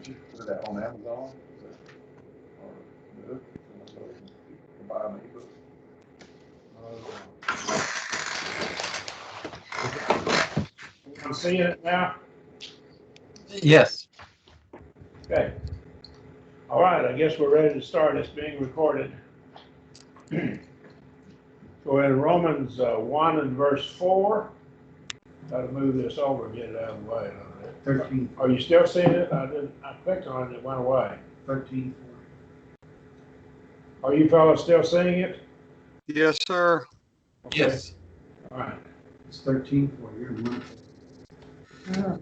you put that on Amazon? Or good? Buy an ebook? I'm seeing it now? Yes. Okay. All right, I guess we're ready to start. It's being recorded. So in Romans 1 and verse 4, got to move this over and get it out of the way. 13. Are you still seeing it? I clicked on it, it went away. 13. Are you fellas still seeing it? Yes, sir. Okay. Yes. All right. It's 13 for you. Oh.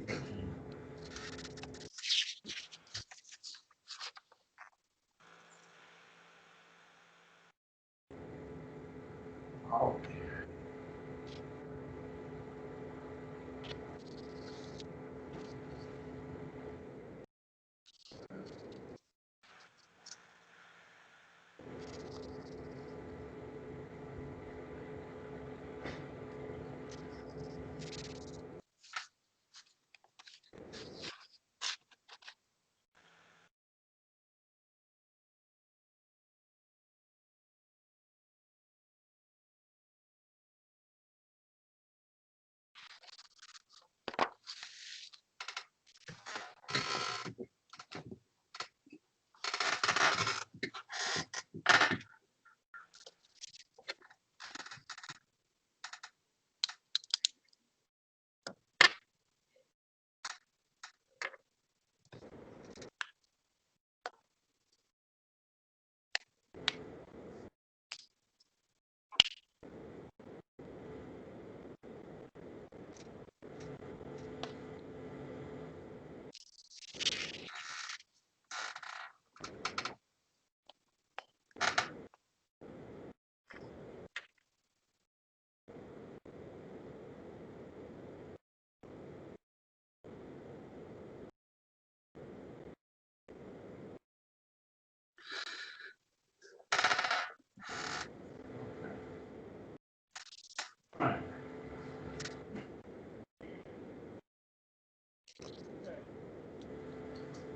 All right.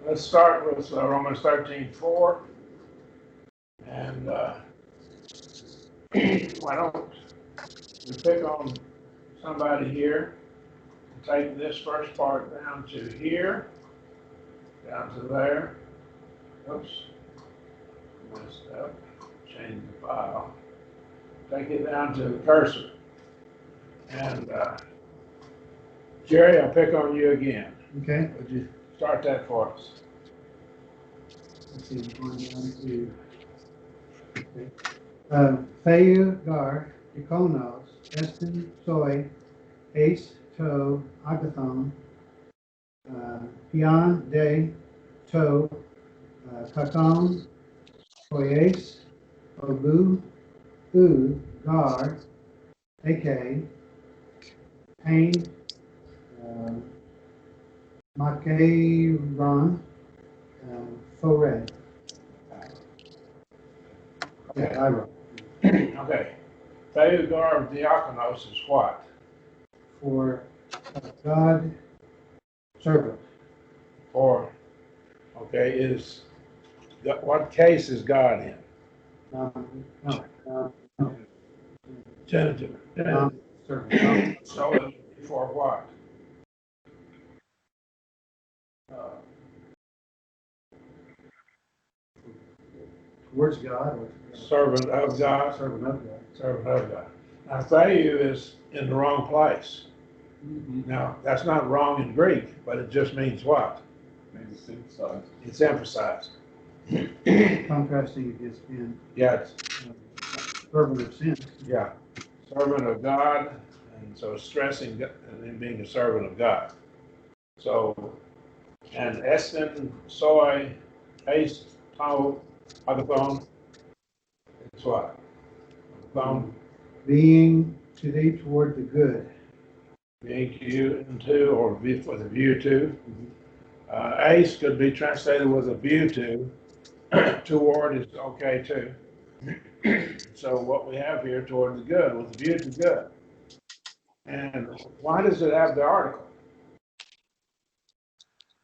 Let's start with Romans 13:4. And why don't we pick on somebody here and take this first part down to here, down to there. Oops, messed up. Change the file. Take it down to the cursor. And Jerry, I'll pick on you again. Okay. Would you start that for us? Let's see. Going down to. Okay. Theou, Gar, Ikonos, Estin, Soy, Ace, To, Agathon, Pion, De, To, Kakon, Koyes, Obu, U, Gar, AK, Pain, Makairon, Foray. Okay. I wrote. Okay. Theogar of Diakonos is what? For God, servant. Or, okay, is, what case is God in? No. Genitive. Servant. So it would be for what? Towards God. Or Servant of God. servant of God. Servant of God. Now, Theou is in the wrong place. Now, that's not wrong in Greek, but it just means what? Maybe it's emphasized. It's emphasized. Contrasting against being Yeah, it's, servant of sin. yeah. Servant of God, and so stressing him being a servant of God. So, and Estin, Soy, Ace, Tau, Agathon, it's what? Agathon, Being to thee toward the good. being to you and to, or with a view to. Ace could be translated with a view to. Toward is okay too. So what we have here, toward the good, with a view to good. And why does it have the article?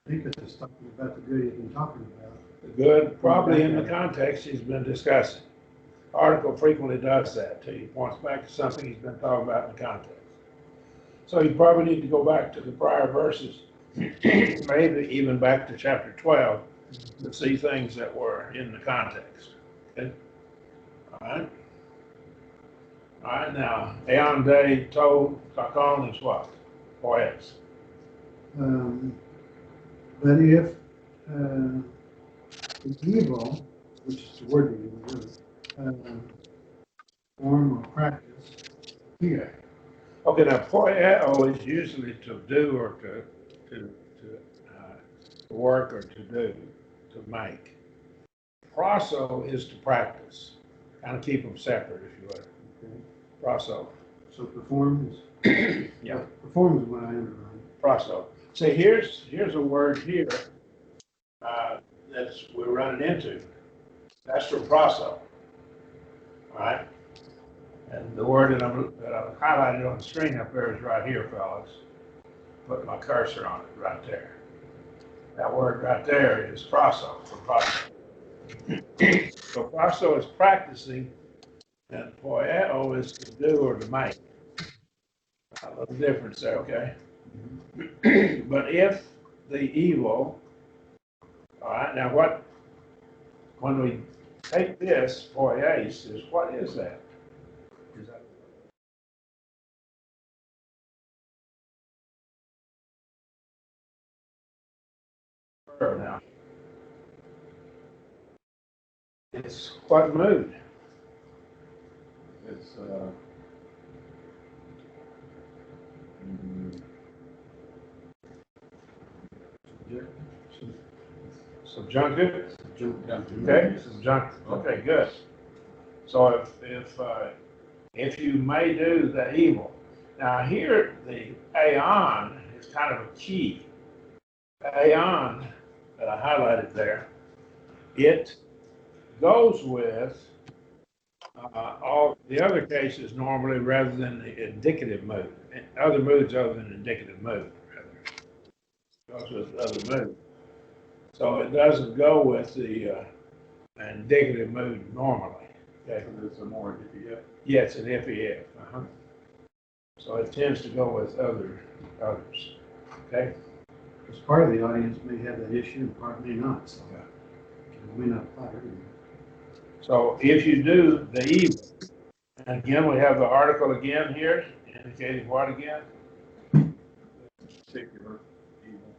I think it's just talking about the good he's been talking about. The good, probably in the context he's been discussing. Article frequently does that too. He points back to something he's been talking about in the context. So you probably need to go back to the prior verses, maybe even back to chapter 12, to see things that were in the context. Okay? All right. All right, now, Aeon Day told Kakon is what? Poets. But if the evil, which is the word the evil, really, form or practice here. Okay, now poieo is usually to do or to work or to do, to make. Proso is to practice. Kind of keep them separate, if you would. Okay. Proso. So perform is. Yeah. Perform is what I underline. Proso. See, here's a word here that's we're running into. That's from proso. All right. And the word that I've highlighted on the screen up there is right here, fellas. Put my cursor on it right there. That word right there is proso, for proso. So proso is practicing, and poieo is to do or to make. A little difference there, okay? But if the evil, all right, now when we take this, poies, is what is that? Is that now? It's what mood? It's, Subjunctive? Okay, subjunctive. Okay, good. So if you may do the evil. Now here, the aeon is kind of a key. Aeon that I highlighted there, it goes with all the other cases normally rather than the indicative mood. Other moods other than indicative mood, rather. It goes with other mood. So it doesn't go with the indicative mood normally. Okay. it's a more iffy. Yeah, it's an if. So it tends to go with others. Okay. Because part of the audience may have that issue and part may not. So Yeah. it may not apply to everyone. So if you do the evil, and again, we have the article again here, indicating what again? Particular evil.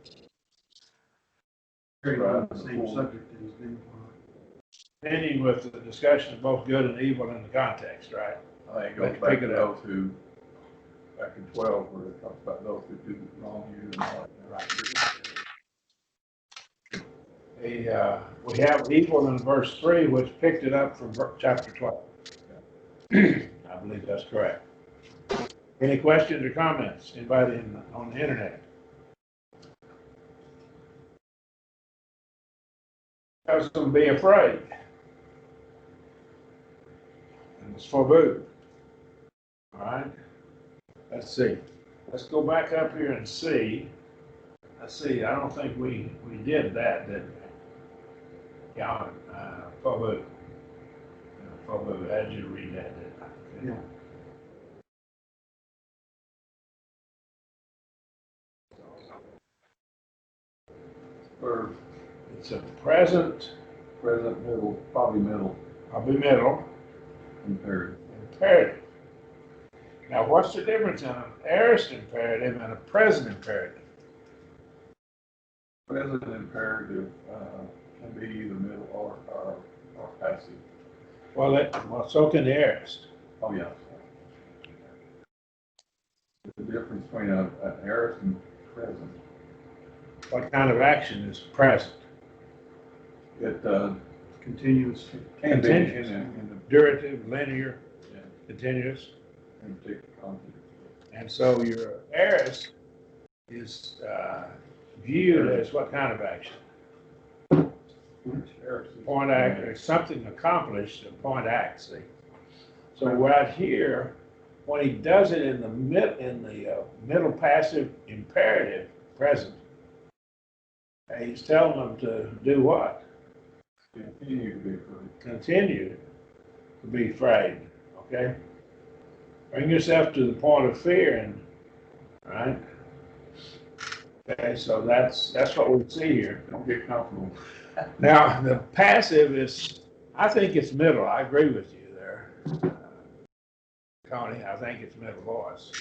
Very Right. much the same subject that he's been on. Ending with the discussion of both good and evil in the context, right? I think it Let's goes back pick to it up. those who, back in 12, where it talks about those who do wrong you and all that. Right. We have evil in verse 3, which picked it up from chapter 12. I believe that's correct. Any questions or comments? Anybody on the internet? Tells them to be afraid. And it's forbid. All right. Let's see. Let's go back up here and see. Let's see. I don't think we did that, did we? Yeah, forbid. Forbid. I had you read that, didn't I? Okay. Yeah. Or It's a present, middle, probably middle, middle, imperative. imperative. Now, what's the difference in an aorist imperative and a present imperative? Present imperative can be either middle or passive. Well, so can the aorist. Oh, yeah. The difference between an aorist and present. What kind of action is present? It Continuous. can be Continuous. in Durative, linear, the continuous. in particular context. And so your aorist is viewed as what kind of action? Aorist is- Point act, or something accomplished, a point act, see? So right here, when he does it in the middle passive imperative present, And he's telling them to do what? Continue to be free. Continue to be afraid, okay? Bring yourself to the point of fear, right? Okay, so that's what we see here. Don't get comfortable. Now, the passive is, I think it's middle. I agree with you there, Connie. I think it's middle voice.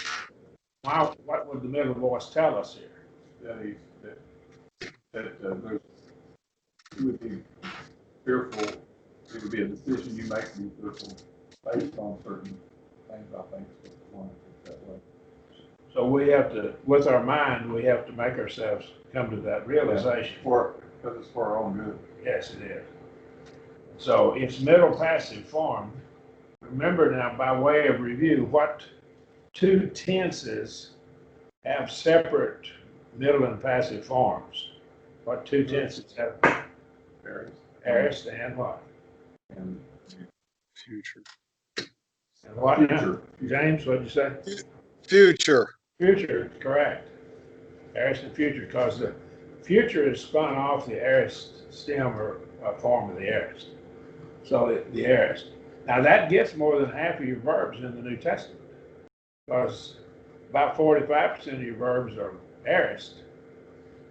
Wow, what would the middle voice tell us here? That you would be fearful. It would be a decision you make to be fearful based on certain things. I think is one that way. So we have to, with our mind, we have to make ourselves come to that realization. Because it's for our own good. Yes, it is. So it's middle passive form. Remember now, by way of review, what two tenses have separate middle and passive forms? What two tenses have? Aorist and what? And Future. And what now? future. James, what'd you say? Future. Future, correct. Aorist and future, because the future is spun off the aorist stem or form of the aorist. So the aorist. Now that gets more than half of your verbs in the New Testament, because about 45% of your verbs are aorist,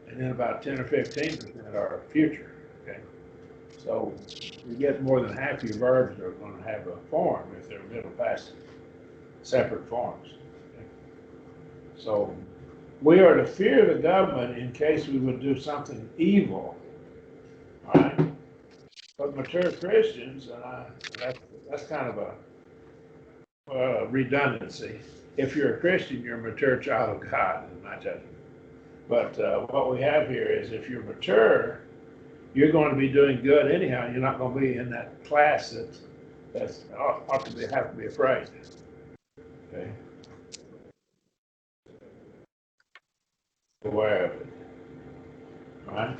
and then about 10 or 15% are future. Okay, so you get more than half of your verbs are going to have a form if they're middle passive, separate forms. Okay? So we are to fear the government in case we would do something evil. All right. But mature Christians, and that's kind of a redundancy. If you're a Christian, you're a mature child of God, in my judgment. But what we have here is if you're mature, you're going to be doing good anyhow. You're not going to be in that class that's ought to have to be afraid. Okay. Aware of it. All right.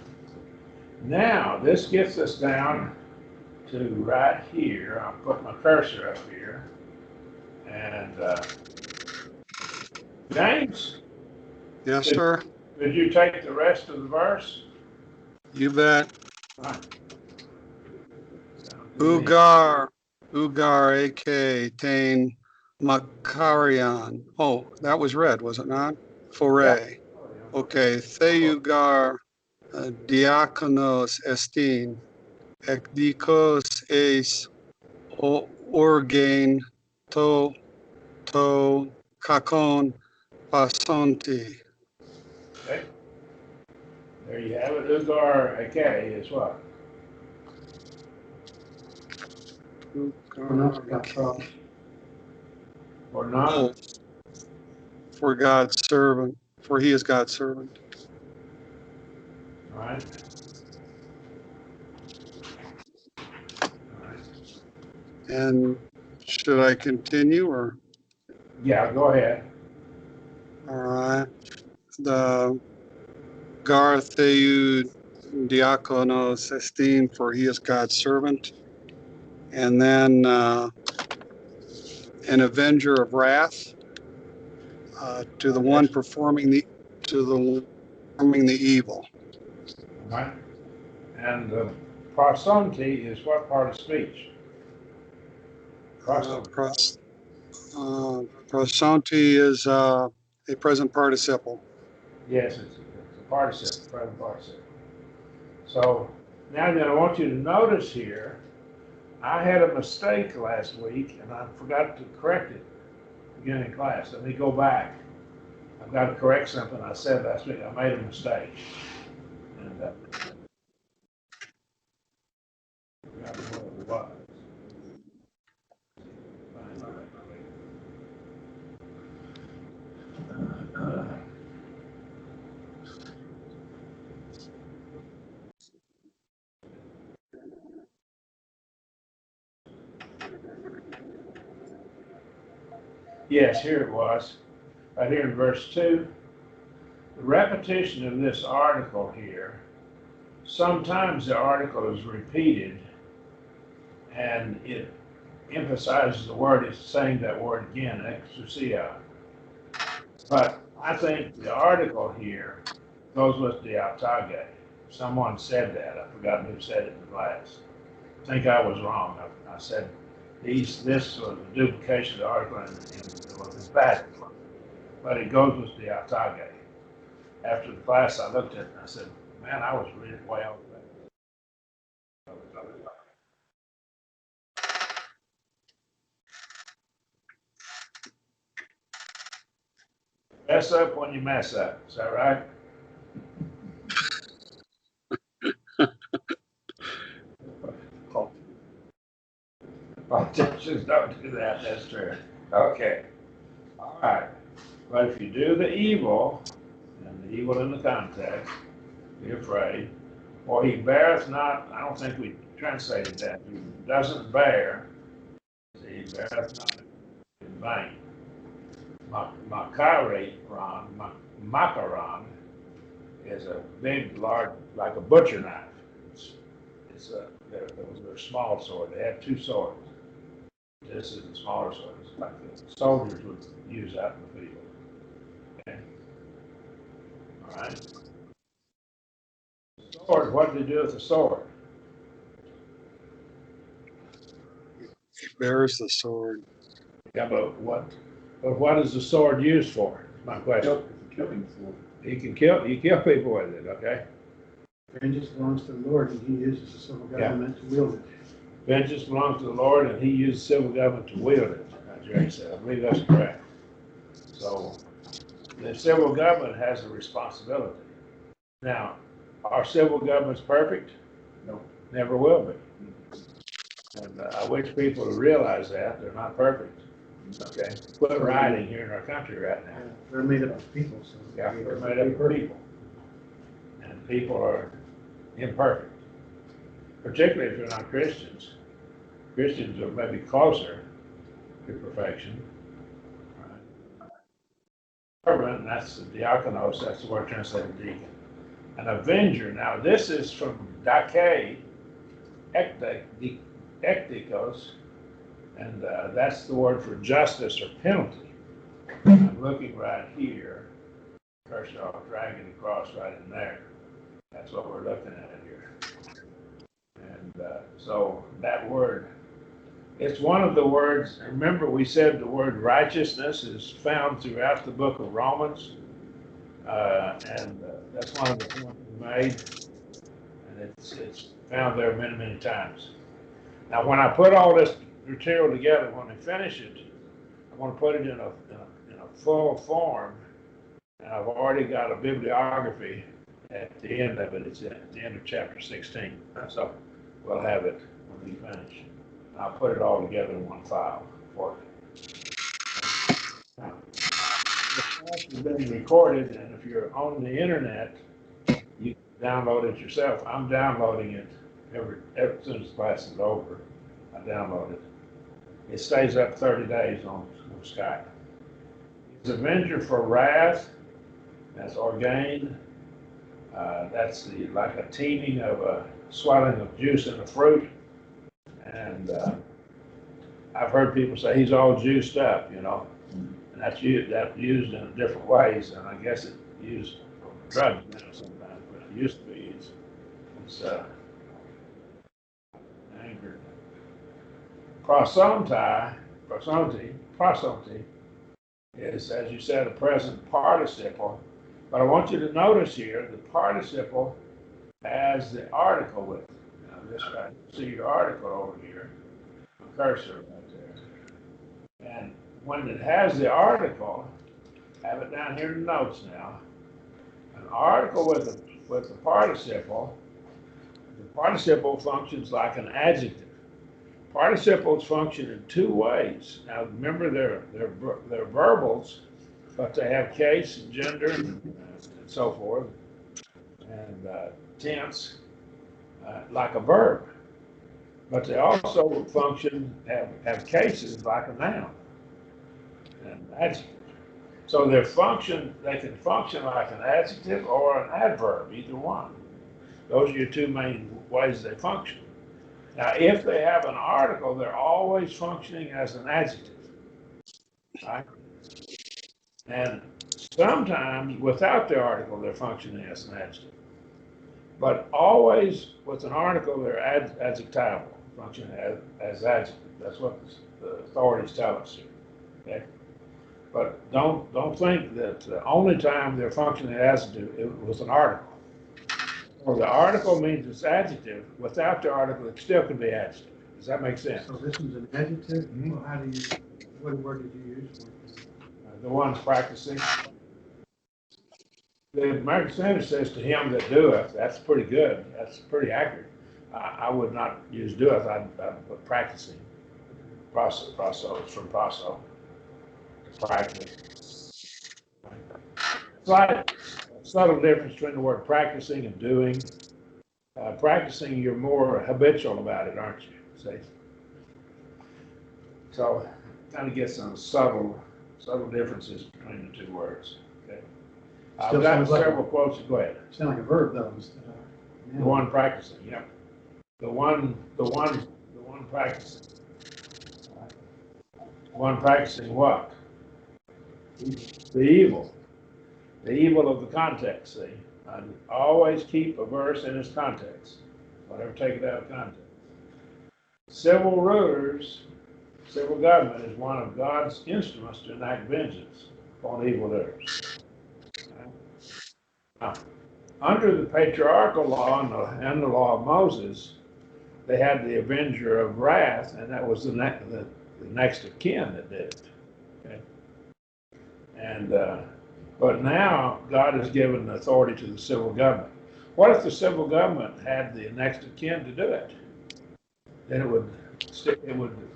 Now this gets us down to right here. I'll put my cursor up here. And James? Yes, sir. Did you take the rest of the verse? You bet. Right. Ugar, ak, tain, makarion. Oh, that was red, was it not? Foray. Okay. Theugar, diakonos estin, ekdikos eis, orgain, to, kakon, pasonti. Okay. There you have it. Ugar Ake is what? Or not? Oh, for God's servant, for he is God's servant. All right. All right. And should I continue or? Yeah, go ahead. All right. The Gartheu diakonos esteem, for he is God's servant. And then an avenger of wrath to the one performing the evil. All right. And the prosonti is what part of speech? Prosonti. Prosonti is a present participle. Yes, it's a participle, present participle. So now then I want you to notice here, I had a mistake last week and I forgot to correct it beginning of class. Let me go back. I've got to correct something I said last week. I made a mistake. And I forgot what it was. Yes, here it was, right here in verse 2. The repetition of this article here, sometimes the article is repeated and it emphasizes the word, it's saying that word again, exousia. But I think the article here goes with the autage. someone said that. I forgot who said it in the class. I think I was wrong. I said this was a duplication of the article and it was emphatic, but it goes with the autage. After the class, I looked at it and I said, man, I was reading way off that. Mess up when you mess up. Is that right? Politicians don't do that. That's true. Okay. All right. But if you do the evil, and the evil in the context, be afraid, or he beareth not, I don't think we translated that. He doesn't bear, he beareth not in vain. Makaron is a big, large, like a butcher knife. Those are a small sword. They have two swords. This is the smaller sword. It's like the soldiers would use out in the field. Okay. All right. Sword. What do they do with the sword? He bears the sword. Yeah, but what is the sword used for? My question. It's a killing sword. You kill people with it, okay? Vengeance belongs to the Lord, and he uses the civil government to wield it. Vengeance belongs to the Lord, and he used civil government to wield it, Jerry said. I believe that's correct. So the civil government has a responsibility. Now, are civil governments perfect? No. Never will be. And I wish people would realize that. They're not perfect. Okay? Quit rioting here in our country right now. They're made up of people, so. Yeah, they're made up of people. And people are imperfect. Particularly if they're not Christians. Christians are maybe closer to perfection. Right? Servant, that's the diakonos, that's the word translated deacon. An avenger, now this is from dake, ektikos, and that's the word for justice or penalty. I'm looking right here. First I'll drag it across right in there. That's what we're looking at here. And so that word, it's one of the words, remember we said the word righteousness is found throughout the book of Romans. And that's one of the points we made. And it's found there many, many times. Now when I put all this material together, when I finish it, I want to put it in a full form. And I've already got a bibliography at the end of it. It's at the end of chapter 16. So we'll have it when we finish. And I'll put it all together in one file for you. Now, the class has been recorded, and if you're on the internet, you can download it yourself. I'm downloading it as soon as the class is over. I download it. It stays up 30 days on Skype. It's avenger for wrath. That's ordained. That's like a teeming of a swelling of juice in a fruit. And I've heard people say he's all juiced up, you know. And that's used in different ways. And I guess it's used for drugs now sometimes, but it used to be it's angered. Prosonti is, as you said, a present participle. But I want you to notice here, the participle has the article with it. Now this guy, see your article over here, the cursor right there. And when it has the article, have it down here in the notes now. An article with the participle functions like an adjective. Participles function in two ways. Now remember they're verbals, but they have case and gender and so forth, and tense, like a verb. But they also function, have cases like a noun and adjective. So they can function like an adjective or an adverb, either one. Those are your two main ways they function. Now, if they have an article, they're always functioning as an adjective, right? And sometimes without the article, they're functioning as an adjective. But always with an article, they're adjectival, function as adjective. That's what the authorities tell us here. Okay? But don't think that the only time they're functioning as adjective, it was an article. Or the article means it's adjective. Without the article, it still can be adjective. Does that make sense? So this one's an adjective? Mhm. Well, how do you, what word did you use for it? The ones practicing. The American Standard says to him that doeth, that's pretty good, that's pretty accurate. I would not use doeth, I'd put practicing. Proso, it's from proso, practice. Slight, subtle difference between the word practicing and doing. Practicing, you're more habitual about it, aren't you? See? So, kind of get some subtle differences between the two words. Okay. I've Still got sounds like several quotes. Go ahead. Sound like a verb though, instead of. The one practicing, yeah. The one practicing. The one practicing what? The evil. The evil of the context, see? I always keep a verse in its context. Don't ever take it out of context. Civil rulers, civil government is one of God's instruments to enact vengeance upon evildoers. Now, under the patriarchal law and the law of Moses, they had the avenger of wrath, and that was the next of kin that did it. Okay? And but now God has given authority to the civil government. What if the civil government had the next of kin to do it? Then it would.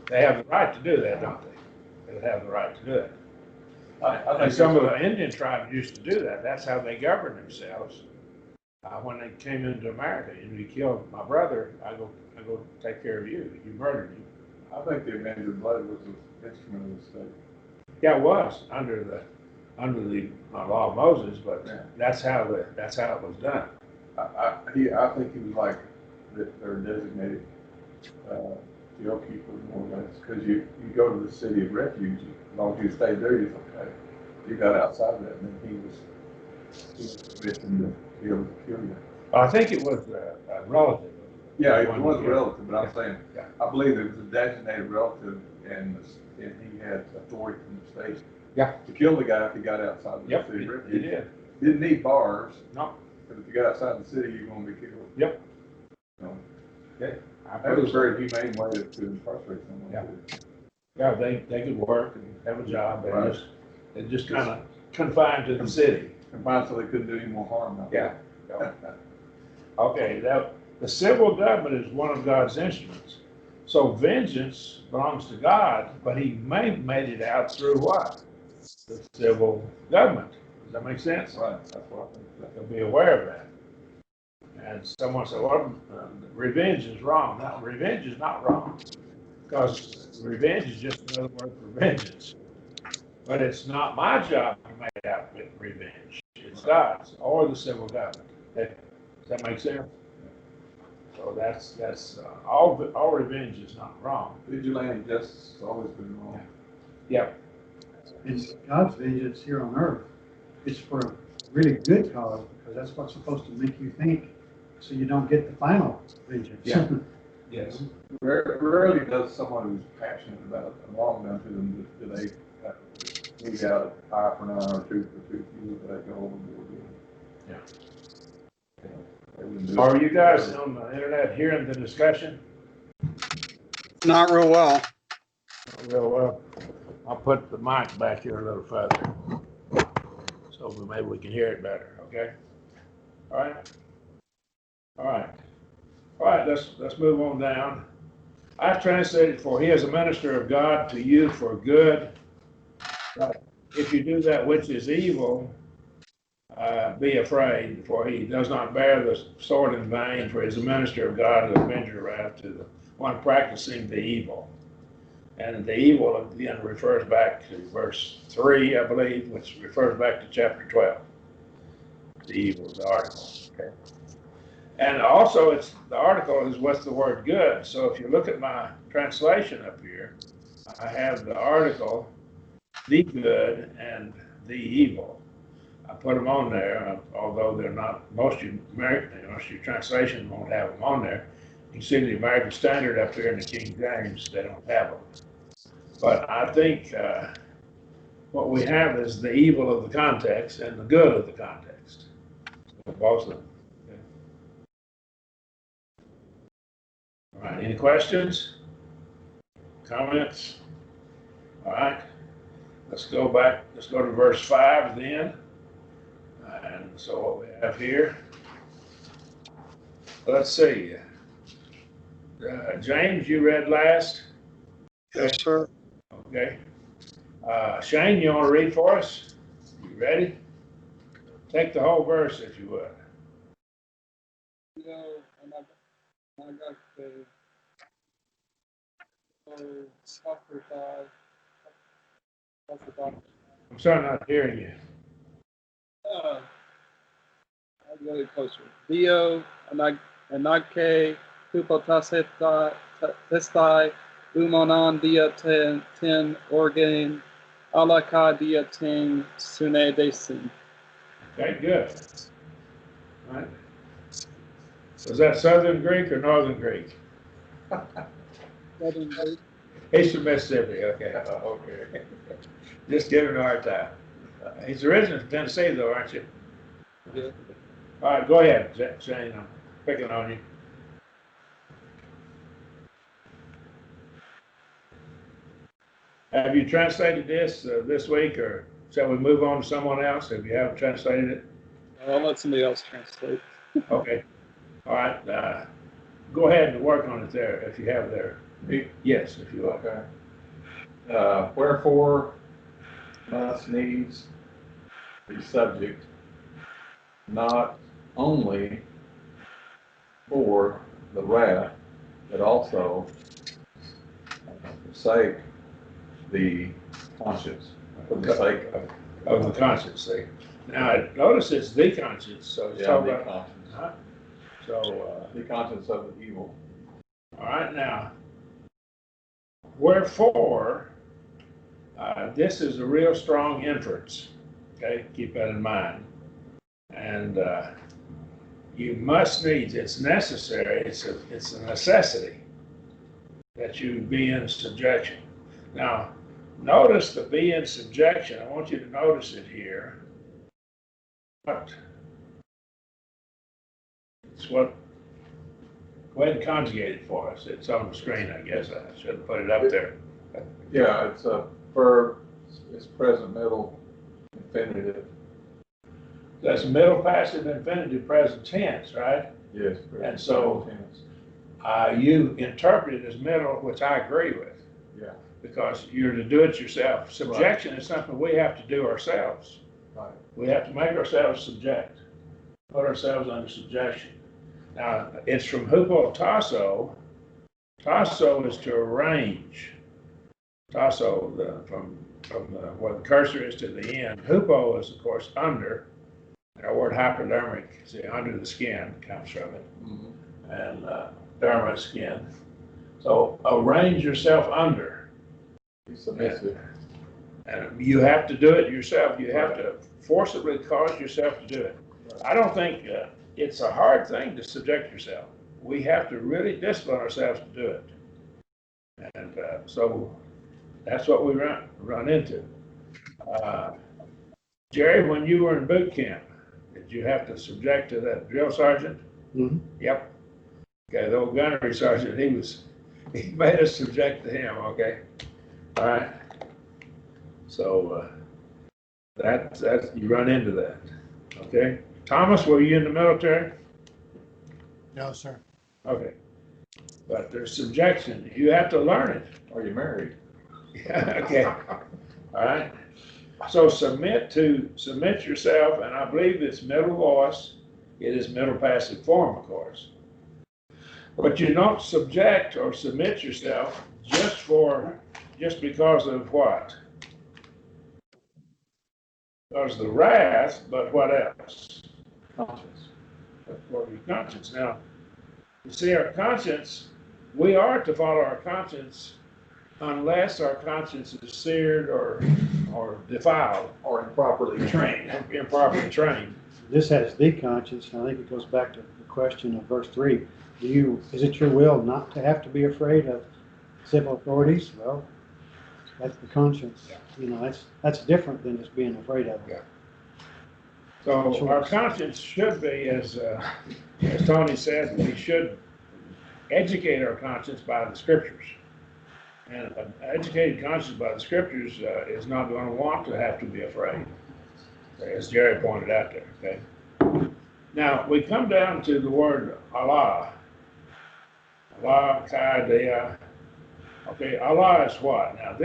They have the right to do that, don't they? They would have the right to do it. I And think some of the Indian tribes used to do that. That's how they governed themselves. When they came into America, you killed my brother, I go take care of you. You murdered him. I think the amended blood was an instrument of the state. Yeah, it was under the law of Moses, but Yeah. that's how it was done. I think he was like their designated jail keeper more or less, because you go to the city of refuge, as long as you stay there, you're okay. You got outside of that, and then he was permission to be able to kill you. I think it was a relative. Yeah, it was a relative, but I'm saying, Yeah. I believe it was a designated relative, and he had authority from the state. Yeah. To kill the guy if he got outside the Yep, city of he refuge. did. Didn't need bars, No. but if you got outside the city, you're gonna be killed. Yep. So, Okay. that was a very humane way to incarcerate someone. Yeah. too. Yeah, they could work and have a job. Right. They just kind of confined to the city. Confined so they couldn't do any more harm. out there. Yeah. Okay, the civil government is one of God's instruments. So vengeance belongs to God, but he made it out through what? The civil government. Does that make sense? Right, that's what I think. They'll be aware of that. And someone said, well, revenge is wrong. No, revenge is not wrong. Because revenge is just another word for vengeance. But it's not my job to make out with revenge. It's God's or the civil government. Does that make sense? So that's all revenge is not wrong. Vigilante justice has always been wrong. Yep. And God's vengeance here on earth is for a really good cause, because that's what's supposed to make you think, so you don't get the final vengeance. Yeah. Yes. Rarely does someone who's passionate about a wrong done to them, do they leave out a eye for an eye or tooth for tooth, you look like they go overboard. Yeah. They wouldn't do it. Are you guys on the internet hearing the discussion? Not real well. Real well. I'll put the mic back here a little further, so maybe we can hear it better, okay? All right? All right. All right, let's move on down. I translated, for he is a minister of God to you for good. But if you do that which is evil, be afraid, for he does not bear the sword in vain, for he is a minister of God to avenge your wrath to the one practicing the evil. And the evil, again, refers back to verse 3, I believe, which refers back to chapter 12. The evil, the article, okay? And also, the article is with the word good. So if you look at my translation up here, I have the article, the good, and the evil. I put them on there, although they're not, most of your translations won't have them on there. You see the American Standard up here in the King James, they don't have them. But I think what we have is the evil of the context and the good of the context. Both of them. Okay. All right, any questions? Comments? All right, let's go back, let's go to verse 5 then. And so what we have here, let's see. James, you read last? Yes, sir. Okay. Shane, you want to read for us? You ready? Take the whole verse if you would. I'm sorry, not hearing you. I'll get it closer. Dio, Anake, Testai, Umonan dia ten organ, Alaka dia ten sune desin. Okay, good. All right. Was that Southern Greek or Northern Greek? Southern Greek. He's from Mississippi, okay. Okay. Just giving him a hard time. He's originally from Tennessee though, aren't you? Yeah. All right, go ahead, Shane, I'm picking on you. Have you translated this this week, or shall we move on to someone else if you haven't translated it? I'll let somebody else translate. Okay. All right. Go ahead and work on it there if you have there. Yes, if you like. Okay. Wherefore must needs be subject, not only for the wrath, but also forsake the conscience, for the sake Of the conscience. See. Now, notice it's the conscience. So it's talking the about. conscience, So. the conscience of the evil. All right, now. Wherefore, this is a real strong inference. Okay, keep that in mind. And you must needs, it's necessary, it's a necessity that you be in subjection. Now, notice the be in subjection. I want you to notice it here. It's what, go ahead and conjugate it for us. It's on the screen, I guess. I should have put it up there. Yeah, it's a verb, it's present, middle, infinitive. That's middle passive infinitive present tense, right? Yes. And so- present tense. You interpret it as middle, which I agree with. Yeah. Because you're to do it yourself. Subjection is something we have to do ourselves. Right. We have to make ourselves subject, put ourselves under subjection. Now, it's from hupo tasso. Tasso is to arrange. Tasso, from where the cursor is to the end. Hupo is, of course, under. And our word hypodermic, see, under the skin comes from it. Mm-hmm. And derma is skin. So arrange yourself under. Be submissive. And you have to do it yourself. You have to forcibly cause yourself to do it. I don't think it's a hard thing to subject yourself. We have to really discipline ourselves to do it. And so that's what we run into. Jerry, when you were in boot camp, did you have to subject to that drill sergeant? Mhm. Yep. Okay, the old gunnery sergeant, he made us subject to him, okay? All right. So that's you run into that, okay? Thomas, were you in the military? No, sir. Okay. But there's subjection. You have to learn it. Are you married? Okay. All right. So submit yourself, and I believe it's middle voice. It is middle passive form, of course. But you don't subject or submit yourself just because of what? Because the wrath, but what else? Conscience. For your conscience. Now, you see, our conscience, we are to follow our conscience unless our conscience is seared or or defiled, Or improperly trained. improperly trained. This has the conscience, and I think it goes back to the question of verse 3. Is it your will not to have to be afraid of civil authorities? Well, that's the conscience. Yeah. You know, that's different than just being afraid of Yeah. it. So our conscience should be, as Tony said, we should educate our conscience by the scriptures. And an educated conscience by the scriptures is not going to want to have to be afraid, as Jerry pointed out there, okay? Now, we come down to the word Allah. Allah, Kaidea. Okay, Allah is what? Now,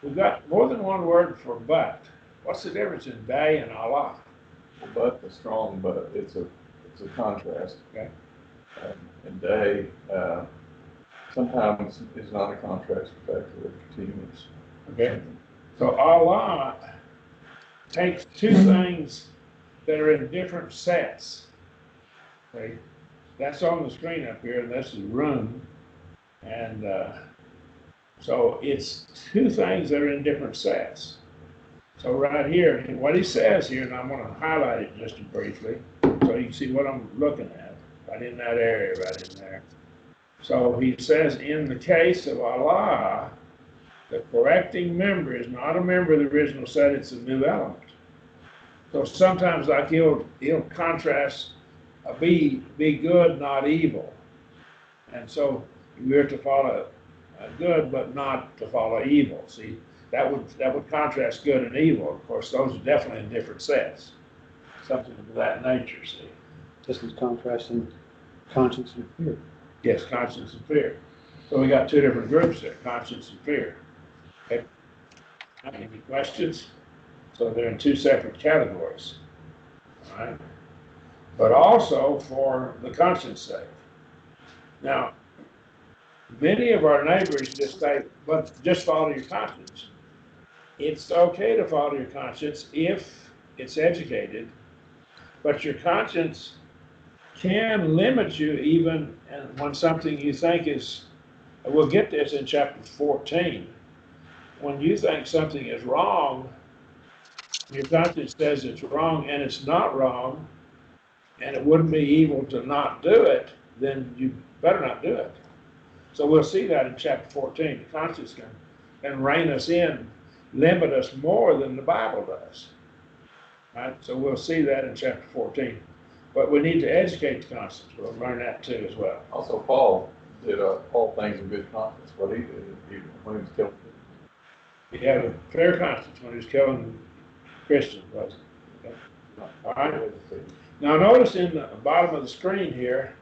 we've got more than one word for but. What's the difference in they and Allah? But the strong, but it's a contrast. Okay. And day sometimes is not a contrast, in fact, it's continuous. Okay. So Allah takes two things that are in different sets. Okay. That's on the screen up here, and this is room. And so it's two things that are in different sets. So right here, what he says here, and I'm going to highlight it just briefly, so you can see what I'm looking at, right in that area, right in there. So he says, in the case of Allah, the correcting member is not a member of the original set, it's a new element. So sometimes like he'll contrast be good, not evil. And so we're to follow good, but not to follow evil. See, that would contrast good and evil. Of course, those are definitely in different sets. Something of that nature, see. This is contrasting conscience and fear. Yes, conscience and fear. So we got two different groups there, conscience and fear. Okay. Any questions? So they're in two separate categories. All right. But also for the conscience sake. Now, many of our neighbors just say, but just follow your conscience. It's okay to follow your conscience if it's educated, but your conscience can limit you even when something you think is, we'll get this in chapter 14. When you think something is wrong, your conscience says it's wrong and it's not wrong, and it wouldn't be evil to not do it, then you better not do it. So we'll see that in chapter 14. The conscience can rein us in, limit us more than the Bible does. Right? So we'll see that in chapter 14. But we need to educate the conscience. We'll learn that too as well. Also, Paul did all things in good conscience. What he did when he was killing people. He had a fair conscience when he was killing Christians, wasn't he? Okay. All right. Now notice in the bottom of the screen here,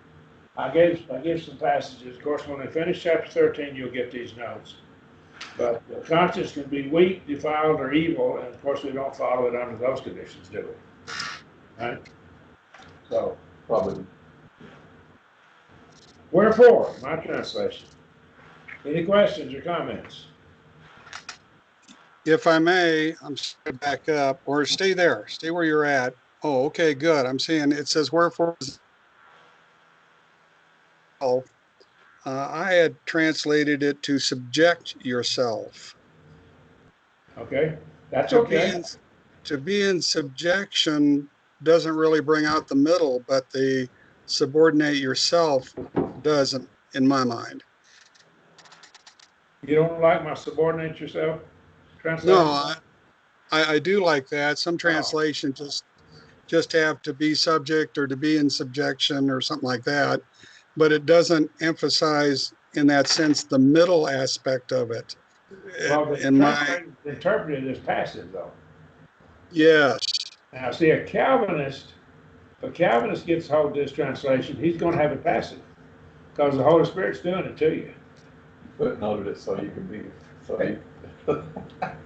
I gave some passages. Of course, when we finish chapter 13, you'll get these notes. But the conscience can be weak, defiled, or evil, and of course we don't follow it under those conditions, do we? Right? So, Probably. wherefore, my translation. Any questions or comments? If I may, I'm sorry, back up or stay there, stay where you're at. Oh, okay, good. I'm seeing it says wherefore. I had translated it to subject yourself. Okay, that's To okay. to be in subjection doesn't really bring out the middle, but the subordinate yourself doesn't, in my mind. You don't like my subordinate yourself translation? No, I do like that. Some translations just have to be subject or to be in subjection or something like that, but it doesn't emphasize in that sense the middle aspect of it. Well, the interpreted as passive, though. Yes. Now, see, if a Calvinist gets hold of this translation, he's going to have it passive because the Holy Spirit's doing it to you. Footnoted it so you can be. So you,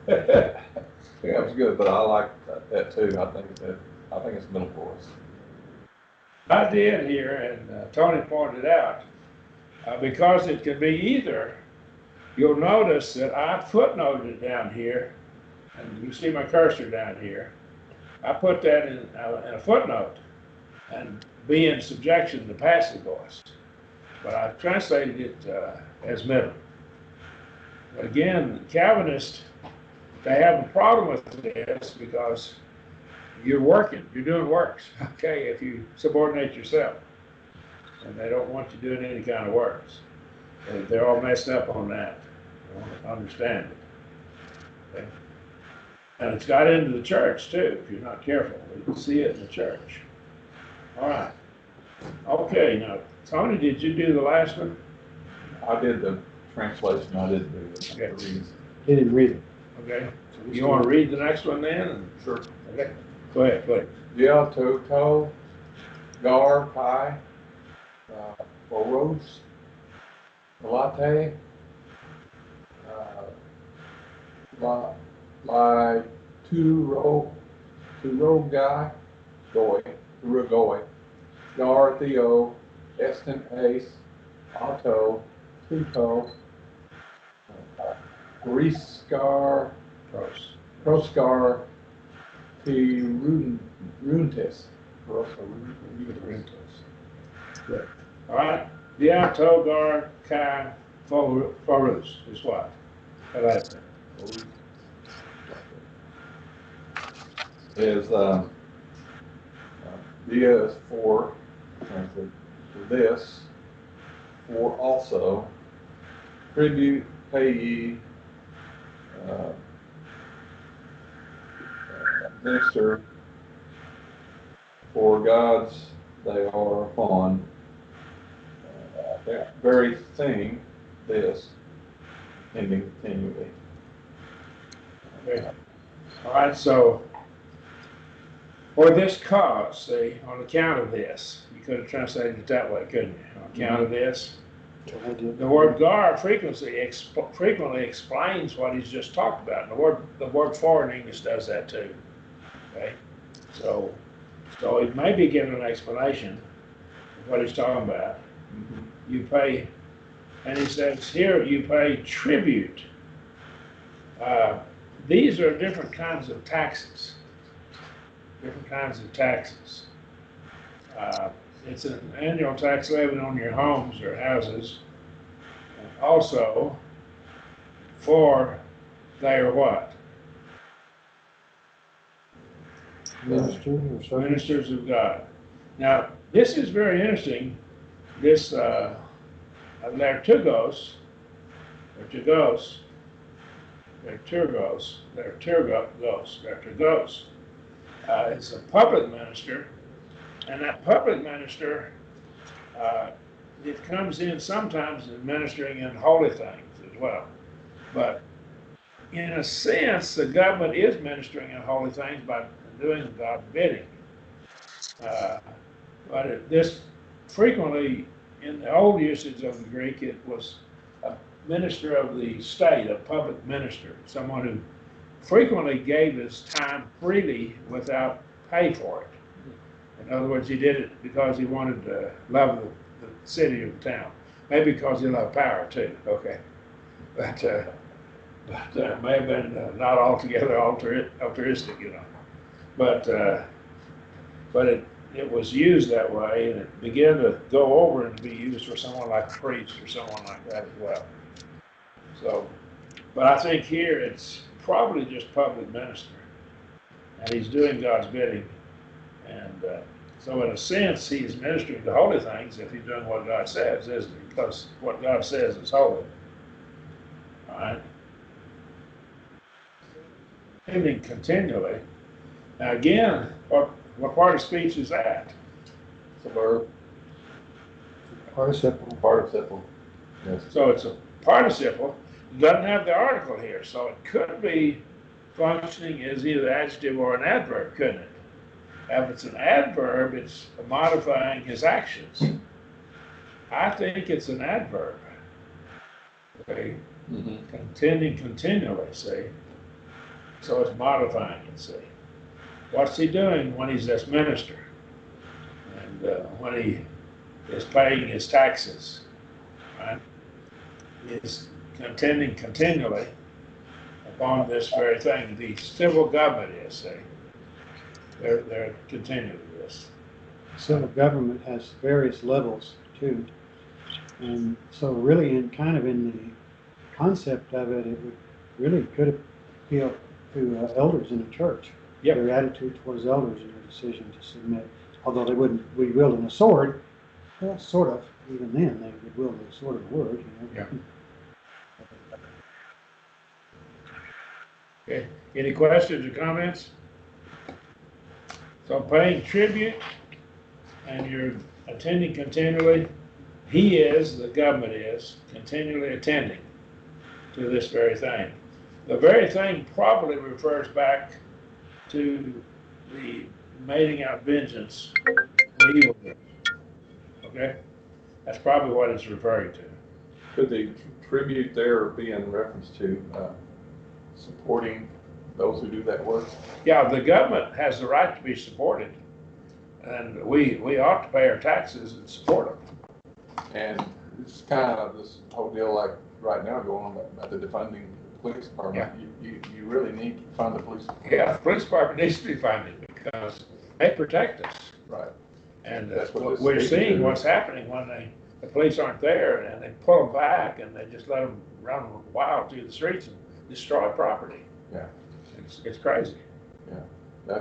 yeah, it was good, but I like that too. I think it's middle for us. I did here, and Tony pointed out, because it can be either. You'll notice that I footnoted it down here, and you see my cursor down here. I put that in a footnote, and be in subjection to passive voice. But I translated it as middle. But again, Calvinist they have a problem with this because you're working, you're doing works, okay, if you subordinate yourself. And they don't want you doing any kind of works. They're all messed up on that. They want to understand it. Okay? And it's got into the church too, if you're not careful. You can see it in the church. All right. Okay, now, Tony, did you do the last one? I did the translation, I didn't do the Okay. reason. He didn't read it. Okay. You want to read the next one then? Sure. Okay. Go ahead, please. Yeah, Toto, Gar, Pi, Boros, Latte, my two-row guy, Goy, Gar, Theo, Eston, Ace, Otto, Tuto, Griskar, Proskar, T. Runtis. Good. All right. Diato, Gar, Kai, Forus is what? How about that? Is Dia is for, translate for this, for also, tribute, payee, minister, for gods they are upon, that very thing, this, ending continually. Okay. All right, so for this cause, see, on account of this, you could have translated it that way, couldn't you? On account of this. The word gar frequently explains what he's just talked about. The word for in English does that too. Okay, so it may be given an explanation of what he's talking about. You pay, and he says here you pay tribute. These are different kinds of taxes. Different kinds of taxes. It's an annual tax levied on your homes or houses. Also, for they are what? Ministers of God. Now, this is very interesting. This Liturgos, is a public minister, and that public minister, it comes in sometimes administering in holy things as well. But in a sense, the government is ministering in holy things by doing God's bidding. But this frequently, in the old usage of the Greek, it was a minister of the state, a public minister, someone who frequently gave his time freely without pay for it. In other words, he did it because he wanted to love the city or the town. Maybe because he loved power too, okay. But may have been not altogether altruistic, you know. But it was used that way, and it began to go over and be used for someone like a priest or someone like that as well. So, but I think here it's probably just public minister, and he's doing God's bidding, and so in a sense he's ministering to holy things if he's doing what God says, isn't he? Because what God says is holy. All right. Ending continually. Now again, what part of speech is that? It's a verb. Participle. Participle. Yes. So it's a participle. It doesn't have the article here, so it could be functioning as either adjective or an adverb, couldn't it? If it's an adverb, it's modifying his actions. I think it's an adverb. Okay. Contending continually, see? So it's modifying it, see? What's he doing when he's this minister? And when he is paying his taxes, right? He's contending continually upon this very thing. The civil government is, see? They're continuing this. Civil government has various levels too. And so really in the concept of it, it would really could be elders in the church. Yep. Their attitude towards elders and their decision to submit, although they wouldn't be wielding a sword, well, sort of, even then, they would wield a sword of word, you know. Yeah. Okay, any questions or comments? So paying tribute and you're attending continually, the government is, continually attending to this very thing. The very thing probably refers back to the meting out vengeance for evil doers. Okay? That's probably what it's referring to. Could the tribute there be in reference to supporting those who do that work? Yeah, the government has the right to be supported, and we ought to pay our taxes and support them. And it's kind of this whole deal like right now going on about the defunding the police department. You really need to fund the police department. Yeah, the police department needs to be funded because they protect us. Right. And That's what we're this seeing is. what's happening when the police aren't there and they pull them back and they just let them run wild through the streets and destroy property. Yeah. It's crazy. Yeah.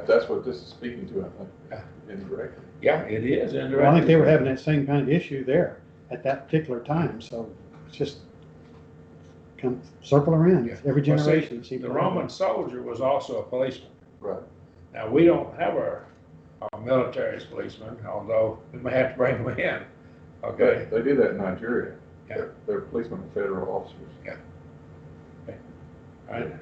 That's what this is speaking to, I think. Yeah. Indirectly. Yeah, it is indirectly. Well, I think they were having that same kind of issue there at that particular time, so it's just come circle around. Yeah. Every Well, see, generation. the Roman soldier was also a policeman. Right. Now, we don't have our military as policemen, although we may have to bring them in. Okay. They do that in Nigeria. Yeah. They're policemen and federal officers. Yeah. Okay. All right.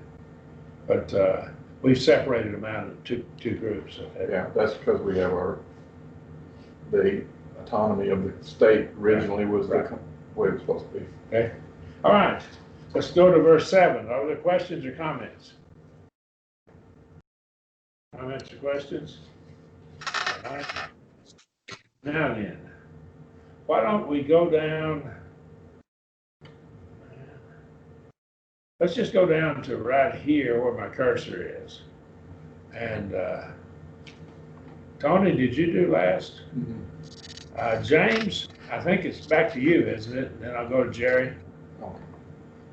But we've separated them out into two groups. Okay. Yeah, that's because we have the autonomy of the state originally was the way it was supposed to be. Okay. All right. Let's go to verse 7. Are there questions or comments? Comments or questions? All right. Now then, why don't we go down? Let's just go down to right here where my cursor is. And Tony, did you do last? Mm-hmm. James, I think it's back to you, isn't it? And then I'll go to Jerry. Okay.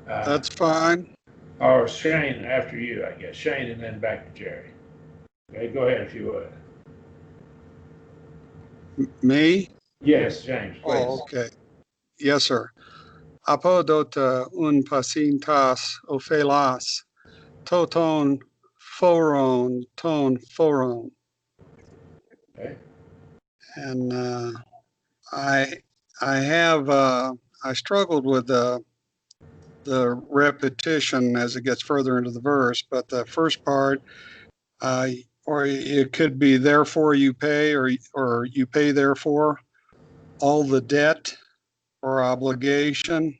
That's fine. Or Shane after you, I guess. Shane and then back to Jerry. Okay, go ahead if you would. Me? Yes, James, please. Oh, okay. Yes, sir. Apodota un pacintas ophelas, toton foron, ton foron. Okay. And I struggled with the repetition as it gets further into the verse, but the first part, or it could be therefore you pay, or you pay therefore all the debt or obligation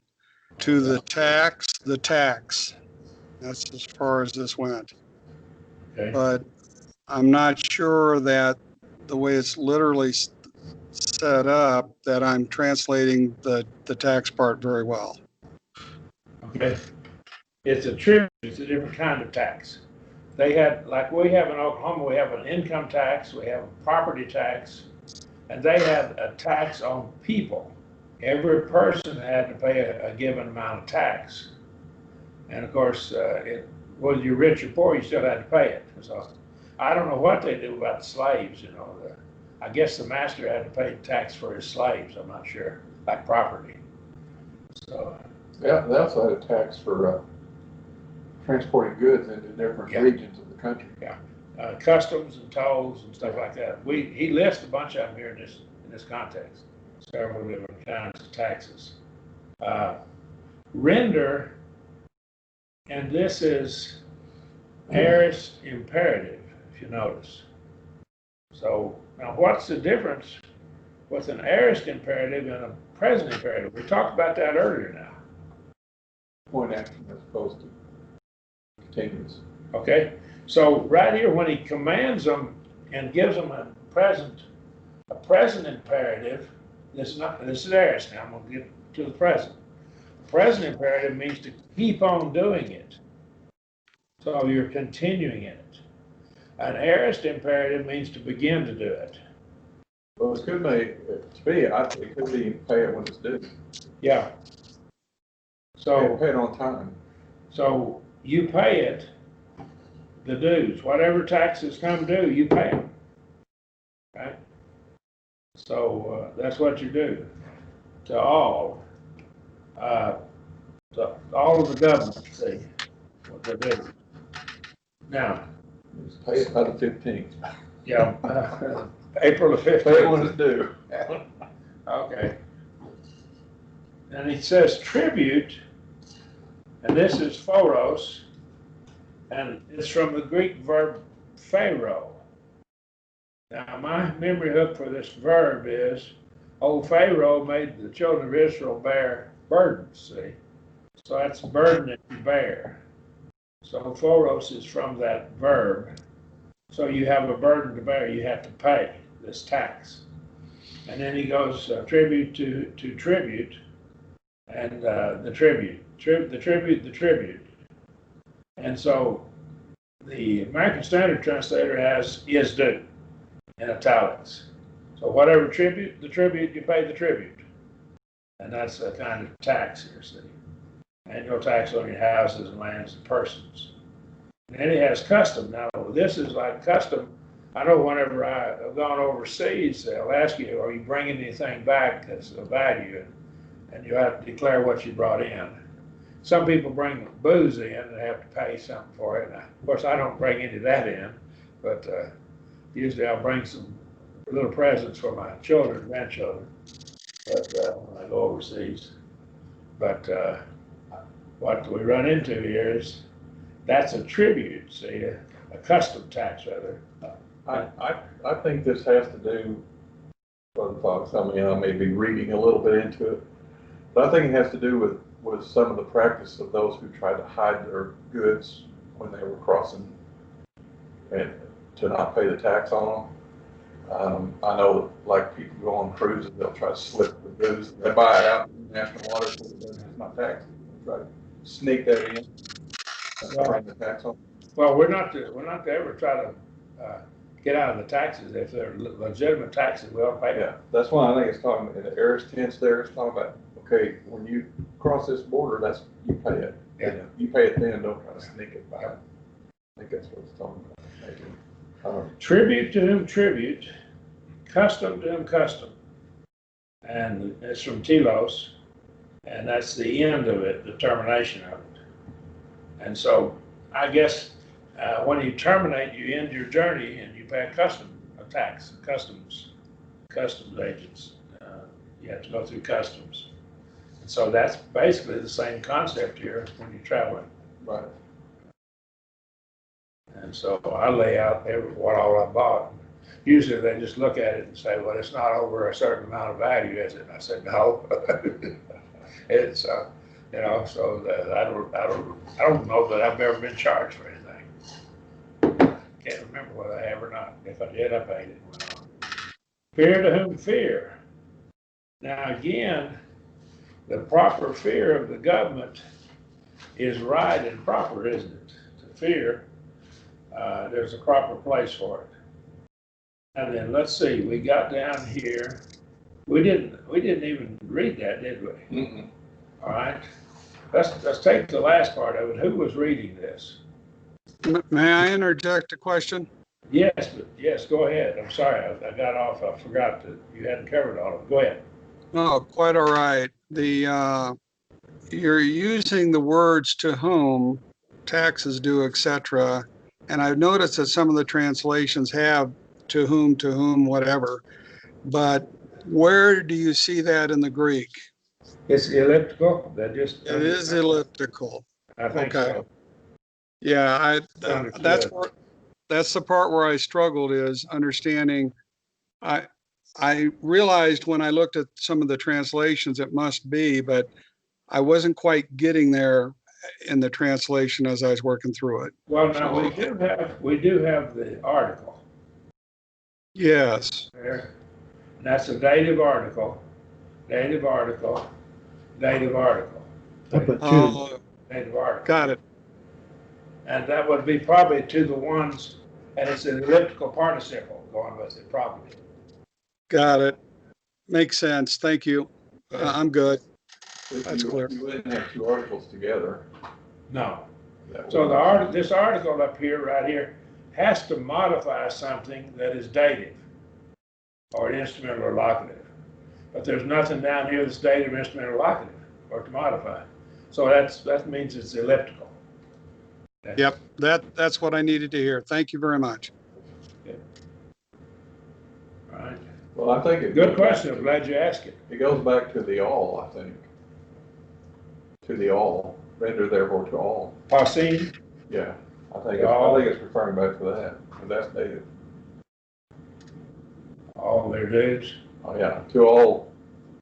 to the tax. That's as far as this went. Okay. But I'm not sure that the way it's literally set up, that I'm translating the tax part very well. Okay. It's a tribute. It's a different kind of tax. They had, like we have in Oklahoma, we have an income tax, we have a property tax, and they had a tax on people. Every person had to pay a given amount of tax. And of course, whether you're rich or poor, you still had to pay it. So I don't know what they do about the slaves, you know. I guess the master had to pay tax for his slaves, I'm not sure, like property. So. Yeah, they also had a tax for transporting goods into different regions of the country. Yeah, customs and tolls and stuff like that. He lists a bunch of them here in this context. Several different kinds of taxes. Render, and this is aorist imperative, if you notice. So now, what's the difference with an aorist imperative and a present imperative? We talked about that earlier now. Point action as opposed to continuous. Okay, so right here, when he commands them and gives them a present imperative, this is aorist now. I'm going to get to the present. Present imperative means to keep on doing it. So you're continuing in it. An aorist imperative means to begin to do it. Well, it could be, to me, it could be pay it when it's due. Yeah. So pay it on time. So you pay it the dues. Whatever taxes come due, you pay them. Right? So that's what you do to all. To all of the government, see what they do. Now, Just pay it by the 15th. yeah, April the Pay it when 15th. it's due. Okay. And he says tribute, and this is phoros, and it's from the Greek verb pharaoh. Now, my memory hook for this verb is, old Pharaoh made the children of Israel bear burdens, see? So that's a burden that you bear. So phoros is from that verb. So you have a burden to bear, you have to pay this tax. And then he goes tribute to tribute, and the tribute. And so the American Standard Translator has is due in italics. So whatever tribute, the tribute, you pay the tribute. And that's a kind of tax here, see. Annual tax on your houses and lands and persons. And then he has custom. Now, this is like custom. I know whenever I've gone overseas, they'll ask you, are you bringing anything back that's of value? And you have to declare what you brought in. Some people bring booze in and have to pay something for it. Now, of course, I don't bring any of that in, but usually I'll bring some little presents for my children and grandchildren when I go overseas. But what we run into here is that's a tribute, see, a custom tax rather. I think this has to do, Brother Fox, I mean, I may be reading a little bit into it, but I think it has to do with some of the practice of those who tried to hide their goods when they were crossing and to not pay the tax on them. I know, like, people go on cruises, they'll try to slip the booze, they buy it out in national waters, it's not taxed. They try to sneak that in and bring the tax on. Well, we're not to ever try to get out of the taxes. If they're legitimate taxes, we'll pay them. Yeah, that's why I think it's talking, in the aorist tense there, it's talking about, okay, when you cross this border, that's, you pay it. Yeah. You pay it then, don't try to sneak it by. I think that's what it's talking about, maybe. I don't know. Tribute to whom tribute, custom to whom custom. And it's from telos, and that's the end of it, the termination of it. And so I guess when you terminate, you end your journey and you pay a tax, customs agents. You have to go through customs. And so that's basically the same concept here when you're traveling. Right. And so I lay out what all I bought. Usually they just look at it and say, well, it's not over a certain amount of value, is it? And I said, no. It's, you know, so that I don't know that I've ever been charged for anything. Can't remember whether I have or not. If I did, I paid it and went on. Fear to whom fear. Now again, the proper fear of the government is right and proper, isn't it? To fear, there's a proper place for it. And then let's see, we got down here. We didn't even read that, did we? Mm-mm. All right. Let's take the last part of it. Who was reading this? May I interject a question? Yes, go ahead. I'm sorry, I got off. I forgot that you hadn't covered all of it. Go ahead. Oh, quite all right. You're using the words to whom, taxes due, etc. And I've noticed that some of the translations have to whom, whatever. But where do you see that in the Greek? It's elliptical. That just It is elliptical. I think Okay. so. Yeah, Understood. that's the part where I struggled, is understanding. I realized when I looked at some of the translations it must be, but I wasn't quite getting there in the translation as I was working through it. Well, now we do have the article Yes, there. And that's a dative article. Dative article. Dative article. I put two. Dative article. got it. And that would be probably to the ones, and it's an elliptical participle going with it, probably. Got it. Makes sense. Thank you. I'm good. If That's clear. you wouldn't have two articles together. No. So this article up here, right here, has to modify something that is dative or instrumental or locative. But there's nothing down here that's dative, instrumental, or locative, or to modify. So that means it's elliptical. Yep, that's what I needed to hear. Thank you very much. Good. All right. Well, I think Good question. I'm glad you asked it. It goes back to the all, I think. To the all, render therefore to all. Paucine? Yeah, I think it's referring back to that, and that's native. All their dues. Oh, yeah, to all,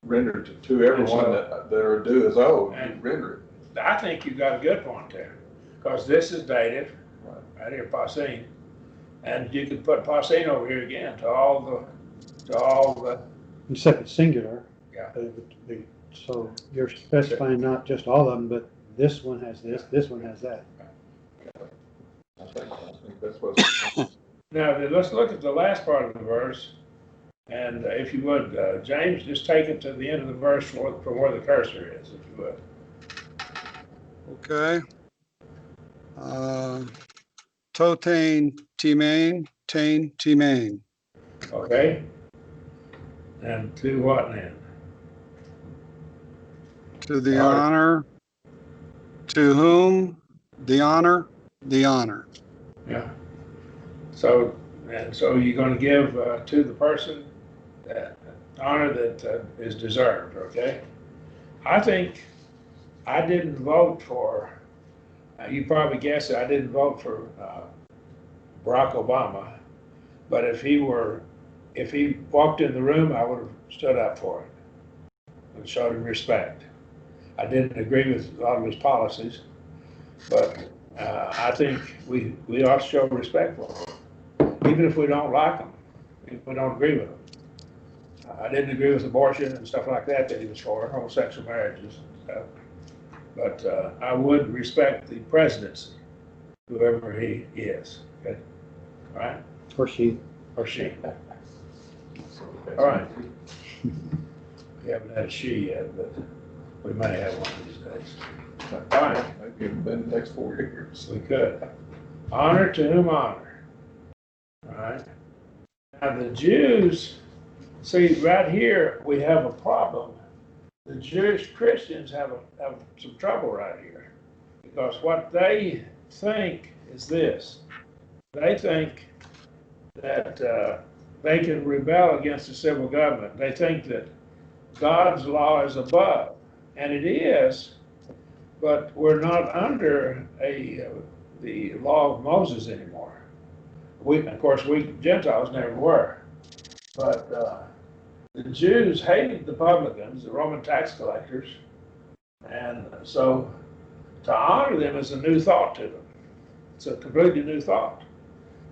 render to everyone that their due is owed, And render it. I think you got a good point there, because this is dative, right here, Paucine, and you could put Paucine over here again to all the. Except it's singular. Yeah. So you're specifying not just all of them, but this one has this one has that. I think that's what. Now, let's look at the last part of the verse, and if you would, James, just take it to the end of the verse from where the cursor is, if you would. Okay. Totain, T-main, tain, T-main. Okay? And to what end? To the honor. To whom? The honor. The honor. Yeah. So you're going to give to the person that honor that is deserved, okay? I think I didn't vote for, you probably guessed it, I didn't vote for Barack Obama, but if he walked in the room, I would have stood up for him and showed him respect. I didn't agree with a lot of his policies, but I think we ought to show respect for him, even if we don't like him, if we don't agree with him. I didn't agree with abortion and stuff like that he was for, homosexual marriages and stuff. But I would respect the presidency, whoever he is, okay? All right? Or she. Or she. All right. We haven't had a she yet, but we may have one of these days. All right. Maybe in the next 4 years. We could. Honor to whom honor. All right. Now the Jews, see right here, we have a problem. The Jewish Christians have some trouble right here, because what they think is this. They think that they can rebel against the civil government. They think that God's law is above, and it is, but we're not under the law of Moses anymore. Of course, we Gentiles never were, but the Jews hated the publicans, the Roman tax collectors, and so to honor them is a new thought to them. It's a completely new thought,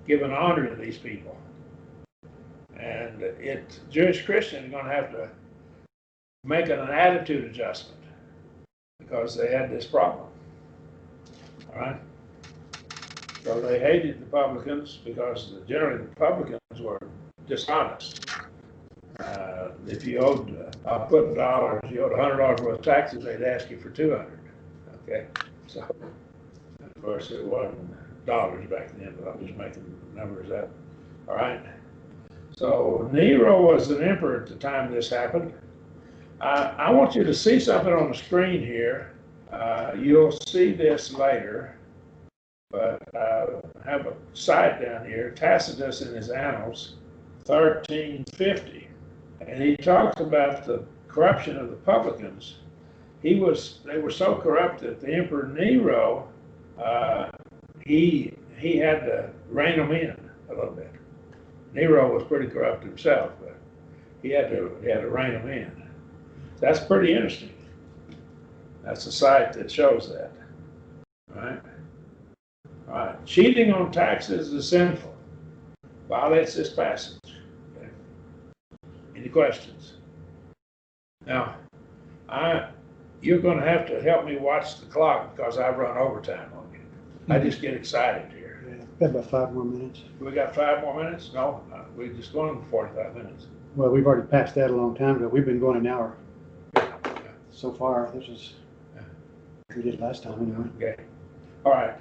giving honor to these people. And Jewish Christians are going to have to make an attitude adjustment because they had this problem. All right? So they hated the publicans because generally the publicans were dishonest. If you owed, I'll put dollars, you owed $100 worth of taxes, they'd ask you for 200. Okay? So, of course, it wasn't dollars back then, but I'm just making numbers up. All right? So Nero was an emperor at the time this happened. I want you to see something on the screen here. You'll see this later, but I have a site down here, Tacitus in his Annals, 1350, and he talks about the corruption of the publicans. They were so corrupt that the Emperor Nero, he had to rein them in a little bit. Nero was pretty corrupt himself, but he had to rein them in. That's pretty interesting. That's a site that shows that. All right. All right. Cheating on taxes is sinful. Violates this passage. Okay. Any questions? Now, you're going to have to help me watch the clock because I've run overtime on you. I just get excited here. Yeah, got about 5 more minutes. We got 5 more minutes? No, we're just going for 45 minutes. Well, we've already passed that a long time ago. We've been going an hour so far. This is we did last time anyway. Okay. All right,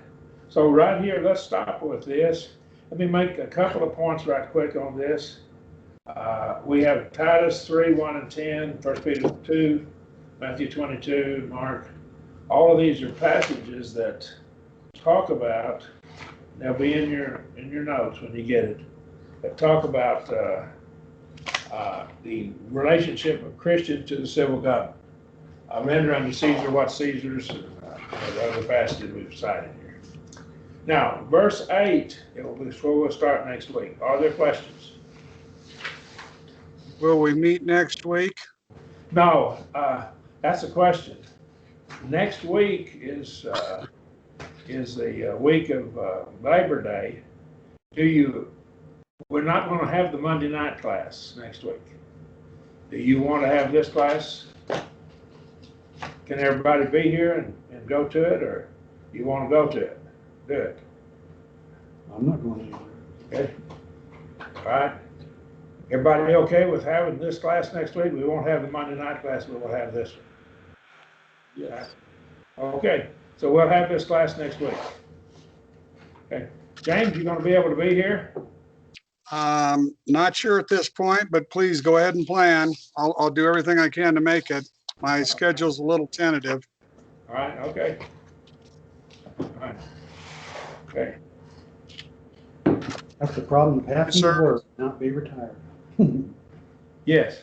so right here, let's stop with this. Let me make a couple of points right quick on this. We have Titus 3, 1 and 10, 1 Peter 2, Matthew 22, Mark. All of these are passages that talk about, they'll be in your notes when you get it, that talk about the relationship of Christians to the civil government. Render unto Caesar what Caesar's, the other passages we've cited here. Now, verse 8, it will be where we'll start next week. Are there questions? Will we meet next week? No, that's a question. Next week is the week of Labor Day. We're not going to have the Monday night class next week. Do you want to have this class? Can everybody be here and go to it, or you want to go to it? Do it. I'm not going anywhere. Okay. All right. Everybody okay with having this class next week? We won't have the Monday night class, but we'll have this one. Yes. Okay, so we'll have this class next week. Okay. James, you gonna be able to be here? Not sure at this point, but please go ahead and plan. I'll do everything I can to make it. My schedule's a little tentative. All right, okay. All right. Okay, That's the problem of having to sir. work, not be retired. yes.